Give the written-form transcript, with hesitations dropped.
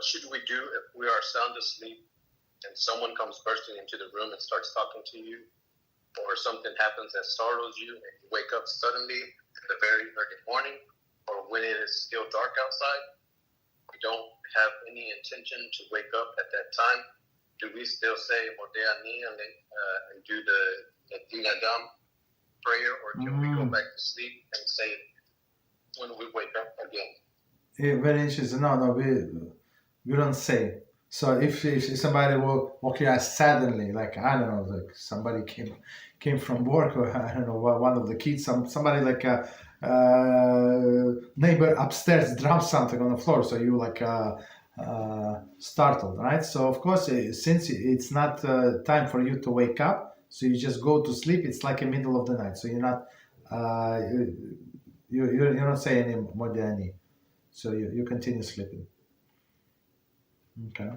should we do if we are sound asleep and someone comes bursting into the room and starts talking to you, or something happens that startles you and you wake up suddenly in the very early morning, or when it is still dark outside? We don't have any intention to wake up at that time. Do we still say Modeh Ani and do the Din Adam prayer, or can we go back to sleep and say it when we wake up again? Yeah, very interesting. No, we don't say. So if somebody will woke you up suddenly, like I don't know, like somebody came from work, or I don't know, one of the kids, somebody like a neighbor upstairs dropped something on the floor, so you like startled, right? So of course, since it's not time for you to wake up, so you just go to sleep. It's like in the middle of the night, so you're not you don't say any Modeh Ani. So you continue sleeping. Okay.